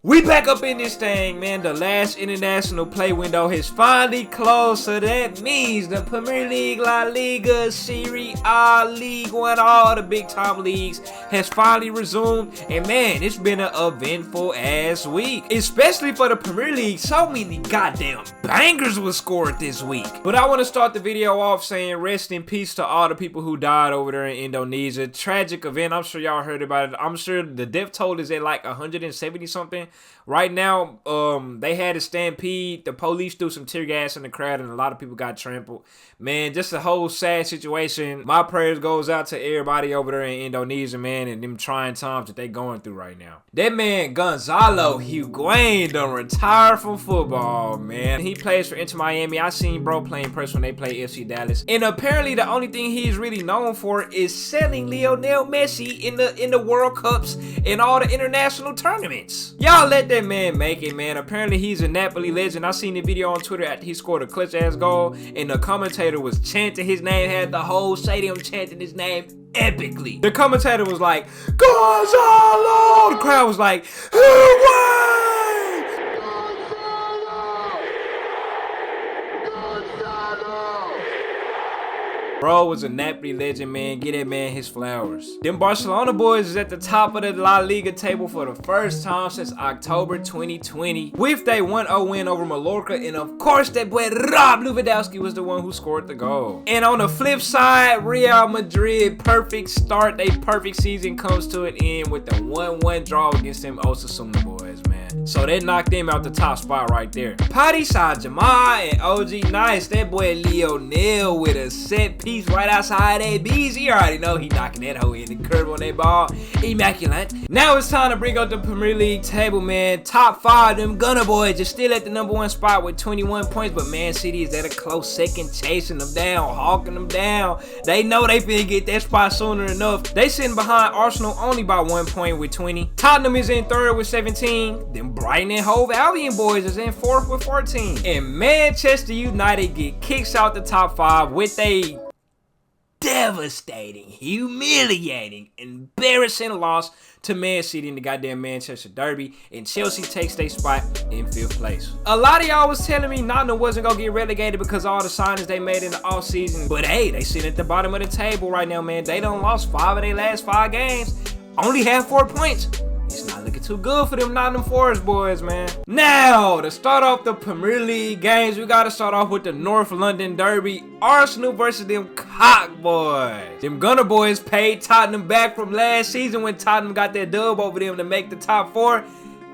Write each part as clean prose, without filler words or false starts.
We back up in this thing, man. The last international play window has finally closed, so that means the Premier League, La Liga, Serie A, League One, all the big time leagues has finally resumed. And man, it's been an eventful ass week, especially for the Premier League. So many goddamn bangers was scored this week. But I want to start the video off saying rest in peace to all the people who died over there in Indonesia. Tragic event. I'm sure y'all heard about it. I'm sure the death toll is at like 170 something. Right now, they had a stampede. The police threw some tear gas in the crowd and a lot of people got trampled. Man, just a whole sad situation. My prayers goes out to everybody over there in Indonesia, man, and them trying times that they going through right now. That man, Gonzalo Higuain, done retired from football, man. He plays for Inter Miami. I seen bro playing press when they play FC Dallas. And apparently the only thing he's really known for is selling Lionel Messi in the World Cups and all the international tournaments. Y'all let that man make it, man. Apparently he's a Napoli legend. I seen the video on Twitter after he scored a clutch ass goal and the commentator was chanting his name, had the whole stadium chanting his name epically. The commentator was like, Gonzalo! The crowd was like, Bro was a Napoli legend, man. Get that man his flowers. Them Barcelona boys is at the top of the La Liga table for the first time since October 2020 with their 1-0 win over Mallorca, and of course that boy Rob Lewandowski was the one who scored the goal. And on the flip side, Real Madrid, perfect start. They perfect season comes to an end with the 1-1 draw against them Osasuna boys, man. So they knocked them out the top spot right there. Paris Saint-Germain and OG Nice, that boy Lionel with a set piece right outside that bees. You already know he knocking that hoe in the curve on that ball. Immaculate. Now it's time to bring up the Premier League table, man. Top 5, them Gunner boys just still at the #1 spot with 21 points, but Man City is at a close second, chasing them down, hawking them down. They know they finna get that spot sooner enough. They sitting behind Arsenal only by 1 point with 20. Tottenham is in 3rd with 17. Then Brighton and Hove Albion boys is in 4th with 14. And Manchester United get kicks out the top 5 with a devastating, humiliating, embarrassing loss to Man City in the goddamn Manchester Derby, and Chelsea takes their spot in 5th place. A lot of y'all was telling me Nottingham wasn't gonna get relegated because of all the signings they made in the offseason, but hey, they sitting at the bottom of the table right now, man. They done lost 5 of their last 5 games, only have 4 points. It's not looking too good for them Nottingham Forest boys, man. Now, to start off the Premier League games, we got to start off with the North London Derby. Arsenal versus them Cock boys. Them Gunner boys paid Tottenham back from last season when Tottenham got that dub over them to make the top 4.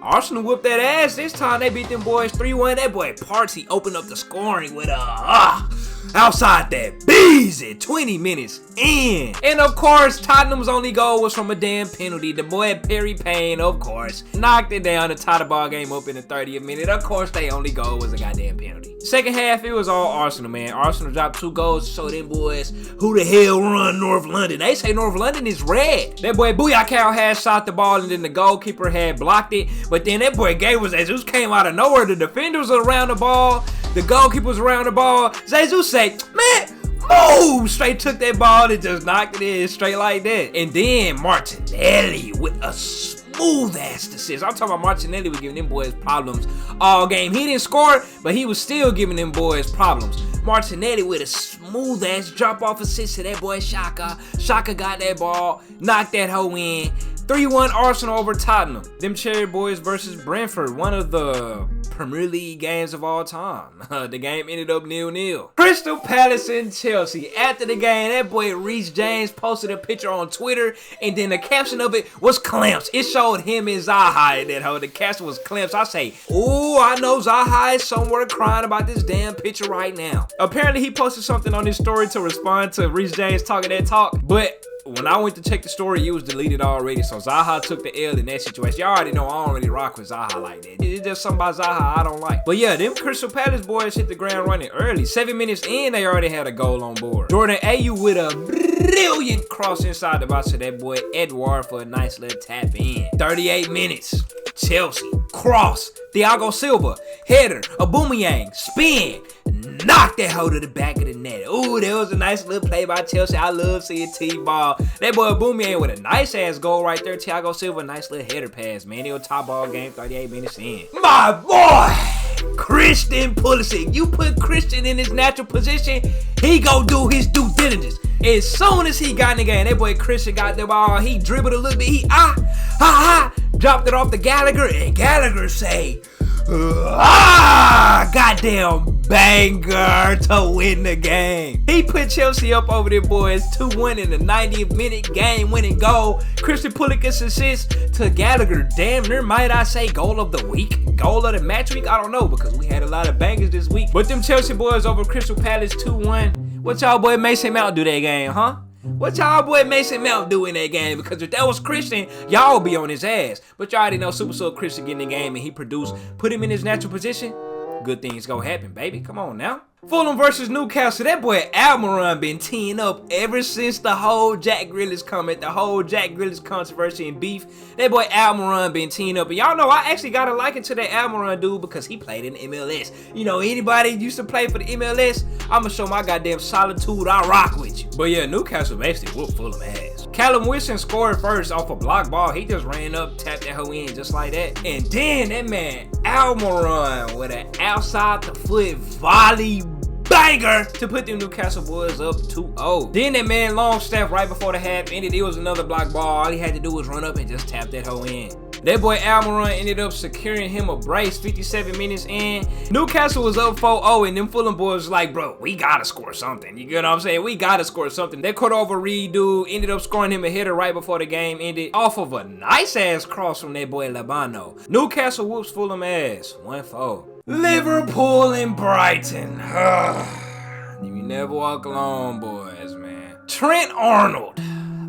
Arsenal whooped that ass this time. They beat them boys 3-1. That boy Partey opened up the scoring with a outside that Beezy 20 minutes in. And of course, Tottenham's only goal was from a damn penalty. The boy Perry Payne, of course, knocked it down to tie the ball game up in the 30th minute. Of course, their only goal was a goddamn penalty. Second half, it was all Arsenal, man. Arsenal dropped 2 goals to show them boys who the hell run North London. They say North London is red. That boy Booyah had shot the ball and then the goalkeeper had blocked it. But then that boy Gabriel Jesus came out of nowhere. The defenders were around the ball. The goalkeeper was around the ball. Jesus said, man, move! Straight took that ball and just knocked it in straight like that. And then Martinelli with a smooth ass assist. I'm talking about Martinelli was giving them boys problems all game. He didn't score, but he was still giving them boys problems. Martinelli with a smooth ass drop off assist to that boy Xhaka. Xhaka got that ball, knocked that hoe in. 3-1 Arsenal over Tottenham. Them Cherry Boys versus Brentford, one of the Premier League games of all time. The game ended up 0-0. Crystal Palace and Chelsea. After the game, that boy Reece James posted a picture on Twitter, and then the caption of it was clamps. It showed him and Zaha in that hoe. The caption was clamps. I say, ooh, I know Zaha is somewhere crying about this damn picture right now. Apparently, he posted something on his story to respond to Reece James talking that talk, but when I went to check the story, it was deleted already. So Zaha took the L in that situation. Y'all already know I don't really rock with Zaha like that. It's just something about Zaha I don't like. But yeah, them Crystal Palace boys hit the ground running early. 7 minutes in, they already had a goal on board. Jordan Ayew with a brilliant cross inside the box to that boy Edouard for a nice little tap in. 38 minutes. Chelsea, cross, Thiago Silva, header, Aubameyang, spin, knocked that hoe to the back of the net. Ooh, that was a nice little play by Chelsea. I love seeing T-ball. That boy Boomy with a nice ass goal right there. Thiago Silva, nice little header pass, man. He was top ball game, 38 minutes in. My boy, Christian Pulisic. You put Christian in his natural position, he go do his due diligence. As soon as he got in the game, that boy Christian got the ball. He dribbled a little bit. He dropped it off to Gallagher, and Gallagher say, goddamn banger to win the game. He put Chelsea up over there, boys. 2-1 in the 90th minute game-winning goal. Christian Pulic's assist to Gallagher. Damn near, might I say, goal of the week? Goal of the match week? I don't know, because we had a lot of bangers this week. But them Chelsea boys over Crystal Palace 2-1. What y'all boy Mason Mount do that game, huh? What y'all boy Mason Mount do in that game? Because if that was Christian, y'all be on his ass. But y'all already know Super Sub Christian get in the game and he produced. Put him in his natural position. Good things gonna happen, baby. Come on now. Fulham versus Newcastle. That boy Almiron been teeing up ever since the whole Jack Grealish comment, the whole Jack Grealish controversy and beef. That boy Almiron been teeing up. And y'all know I actually got a liking to that Almiron dude because he played in the MLS. You know, anybody used to play for the MLS, I'ma show my goddamn solitude. I rock with you. But yeah, Newcastle basically whooped Fulham ass. Callum Wilson scored first off a block ball. He just ran up, tapped that hoe in just like that. And then that man Almiron with an outside the foot volley banger to put them Newcastle boys up 2-0. Then that man Longstaff right before the half ended. It was another block ball. All he had to do was run up and just tap that hoe in. That boy Almiron ended up securing him a brace 57 minutes in. Newcastle was up 4-0 and them Fulham boys was like, bro, we gotta score something. You get what I'm saying? We gotta score something. That Cordova Reed dude ended up scoring him a hitter right before the game ended off of a nice ass cross from that boy Labano. Newcastle whoops Fulham ass 1-4. Liverpool and Brighton. You never walk alone, boys, man. Trent Arnold.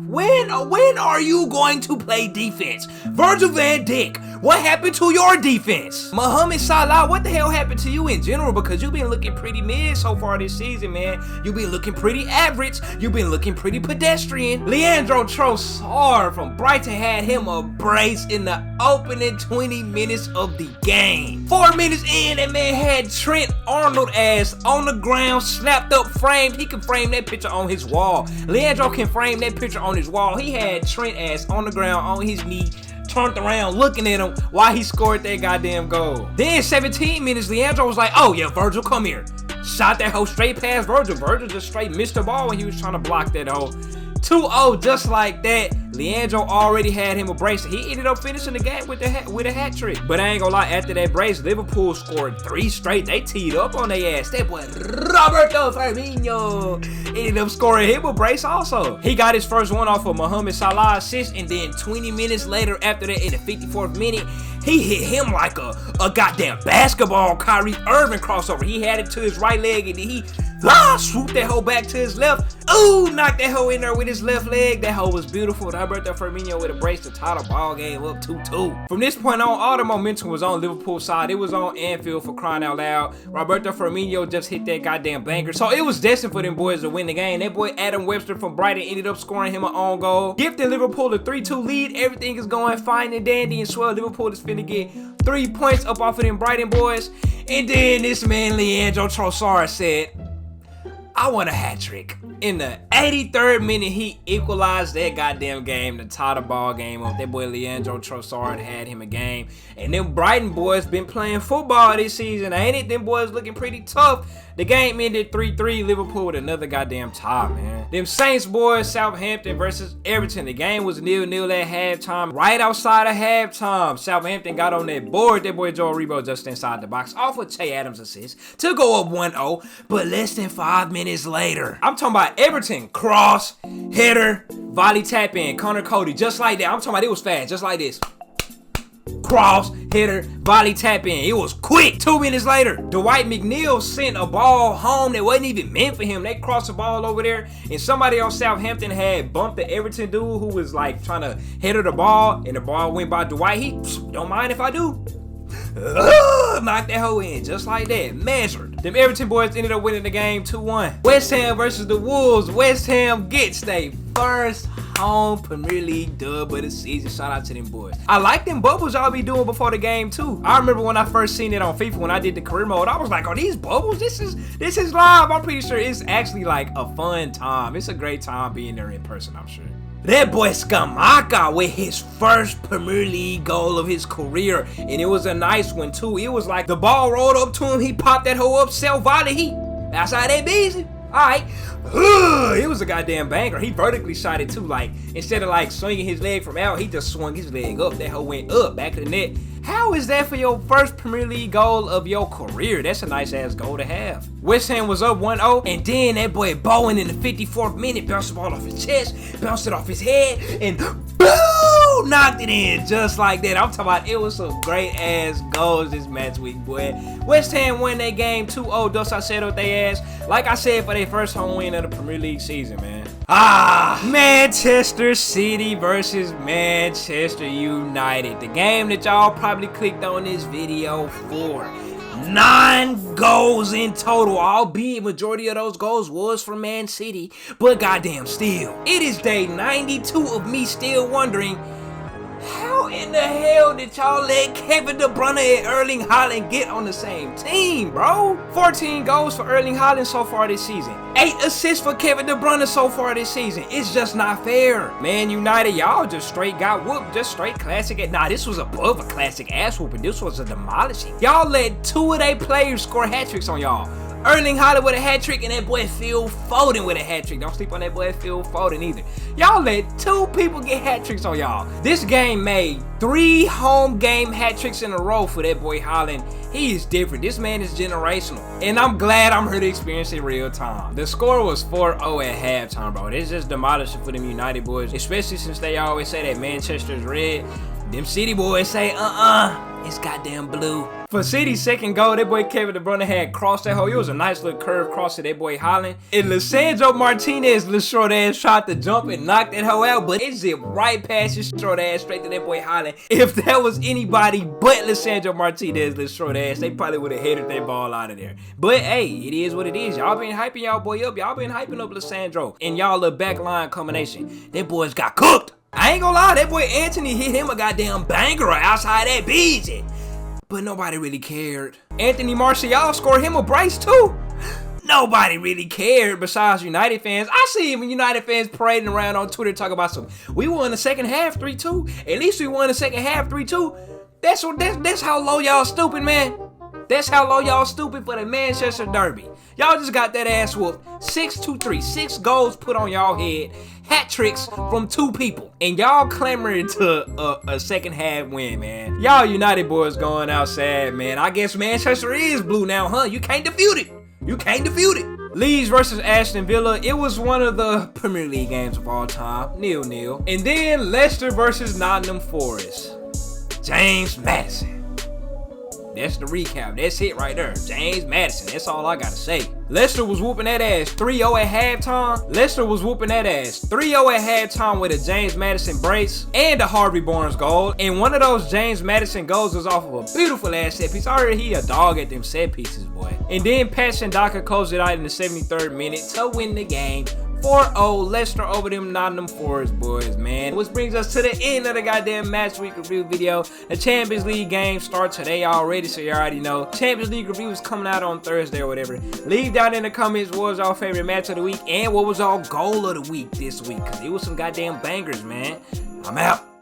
When are you going to play defense? Virgil van Dijk, what happened to your defense? Mohamed Salah, what the hell happened to you in general? Because you've been looking pretty mid so far this season, man. You've been looking pretty average. You've been looking pretty pedestrian. Leandro Trossard from Brighton had him a brace in the opening 20 minutes of the game. 4 minutes in, that man had Trent Arnold ass on the ground, snapped up, framed. He can frame that picture on his wall. Leandro can frame that picture on his wall. He had Trent ass on the ground, on his knee, turned around looking at him while he scored that goddamn goal. Then 17 minutes, Leandro was like, oh yeah, Virgil, come here. Shot that hoe straight past Virgil. Virgil just straight missed the ball when he was trying to block that hoe. 2-0 just like that. Leandro already had him a brace. He ended up finishing the game with a hat trick. But I ain't gonna lie, after that brace, Liverpool scored 3 straight. They teed up on their ass. That boy Roberto Firmino ended up scoring him a brace also. He got his first one off of Mohamed Salah assist, and then 20 minutes later after that, in the 54th minute, he hit him like a goddamn basketball Kyrie Irving crossover. He had it to his right leg, and then he swooped that hoe back to his left. Ooh, knocked that hoe in there with his left leg. That hoe was beautiful. Roberto Firmino with a brace to tie the ball game up 2-2. From this point on, all the momentum was on Liverpool's side. It was on Anfield, for crying out loud. Roberto Firmino just hit that goddamn banger. So it was destined for them boys to win the game. That boy Adam Webster from Brighton ended up scoring him an own goal, gifting Liverpool a 3-2 lead. Everything is going fine and dandy and swell. Liverpool is finna get 3 points up off of them Brighton boys. And then this man Leandro Trossard said, I want a hat trick. In the 83rd minute, he equalized that goddamn game to tie the ball game up. That boy Leandro Trossard had him a game. And them Brighton boys been playing football this season, ain't it? Them boys looking pretty tough. The game ended 3-3, Liverpool with another goddamn tie, man. Them Saints boys, Southampton versus Everton. The game was 0-0 at halftime. Right outside of halftime, Southampton got on that board. That boy Joe Rebo just inside the box off of Che Adams' assist to go up 1-0. But less than 5 minutes later, I'm talking about Everton, cross, header, volley tap in, Connor Cody, just like that. I'm talking about it was fast, just like this. Cross, hitter, volley tap in. It was quick. 2 minutes later, Dwight McNeil sent a ball home that wasn't even meant for him. They crossed the ball over there, and somebody on Southampton had bumped the Everton dude who was like trying to header the ball, and the ball went by Dwight. He, don't mind if I do. knocked that hoe in just like that. Measured. Them Everton boys ended up winning the game 2-1. West Ham versus the Wolves. West Ham gets their first home Premier League dub of the season. Shout out to them boys. I like them bubbles y'all be doing before the game too. I remember when I first seen it on FIFA when I did the career mode. I was like, oh, these bubbles? This is live. I'm pretty sure it's actually like a fun time. It's a great time being there in person, I'm sure. That boy Skamaka with his first Premier League goal of his career. And it was a nice one too. It was like the ball rolled up to him. He popped that hoe up, self-volley. That's how they busy. Alright. It was a goddamn banger. He vertically shot it too. Like, instead of like swinging his leg from out, he just swung his leg up. That hoe went up, back of the net. How is that for your first Premier League goal of your career? That's a nice ass goal to have. West Ham was up 1-0, and then that boy Bowen in the 54th minute bounced the ball off his chest, bounced it off his head, and boom, knocked it in just like that. I'm talking about it was some great ass goals this match week, boy. West Ham won that game 2-0. Dos I said what they ass. Like I said, for their first home win of the Premier League season, man. Manchester City versus Manchester United. The game that y'all probably clicked on this video for. 9 goals in total, albeit majority of those goals was from Man City, but goddamn still. It is day 92 of me still wondering, how in the hell did y'all let Kevin De Bruyne and Erling Haaland get on the same team, bro? 14 goals for Erling Haaland so far this season. 8 assists for Kevin De Bruyne so far this season. It's just not fair. Man United, y'all just straight got whooped. Just straight classic. Nah, this was above a classic ass whooping. This was a demolishing. Y'all let 2 of their players score hat tricks on y'all. Erling Haaland with a hat trick and that boy Phil Foden with a hat trick. Don't sleep on that boy Phil Foden either. Y'all let 2 people get hat tricks on y'all. This game made 3 home game hat tricks in a row for that boy Haaland. He is different. This man is generational. And I'm glad I'm here to experience it real time. The score was 4-0 at halftime, bro. It's just demolishing for them United boys. Especially since they always say that Manchester's red. Them City boys say, it's goddamn blue. For City's second goal, that boy Kevin De Bruyne had crossed that hole. It was a nice little curve cross to that boy Haaland. And Lisandro Martinez, little short ass, tried to jump and knock that hoe out, but it zipped right past his short ass straight to that boy Haaland. If that was anybody but Lisandro Martinez, little short ass, they probably would have headed that ball out of there. But hey, it is what it is. Y'all been hyping y'all boy up. Y'all been hyping up Lisandro and y'all little backline combination. That boys got cooked. I ain't gonna lie, that boy Anthony hit him a goddamn banger outside that BJ. But nobody really cared. Anthony Martial scored him a brace too. Nobody really cared besides United fans. I see even United fans parading around on Twitter talking about some, we won the second half 3-2. At least we won the second half 3-2. That's how low y'all stupid, man. That's how low y'all stupid for the Manchester Derby. Y'all just got that ass whooped 6-2-3. 6 goals put on y'all head. Hat tricks from 2 people. And y'all clamoring to a second half win, man. Y'all United boys going out sad, man. I guess Manchester is blue now, huh? You can't defute it. You can't defute it. Leeds versus Aston Villa. It was one of the Premier League games of all time. 0-0. And then Leicester versus Nottingham Forest. James Maddison. That's the recap. That's it right there. James Maddison. That's all I gotta say. Leicester was whooping that ass 3-0 at halftime. Leicester was whooping that ass 3-0 at halftime with a James Maddison brace and a Harvey Barnes goal. And one of those James Maddison goals was off of a beautiful ass set piece. I heard he a dog at them set pieces, boy. And then Pat Shandaka closed it out in the 73rd minute to win the game. 4-0 Leicester over them Nottingham Forest boys, man. Which brings us to the end of the goddamn match week review video. The Champions League game starts today already, so you already know. Champions League review is coming out on Thursday or whatever. Leave down in the comments what was our favorite match of the week and what was our goal of the week this week, because it was some goddamn bangers, man. I'm out.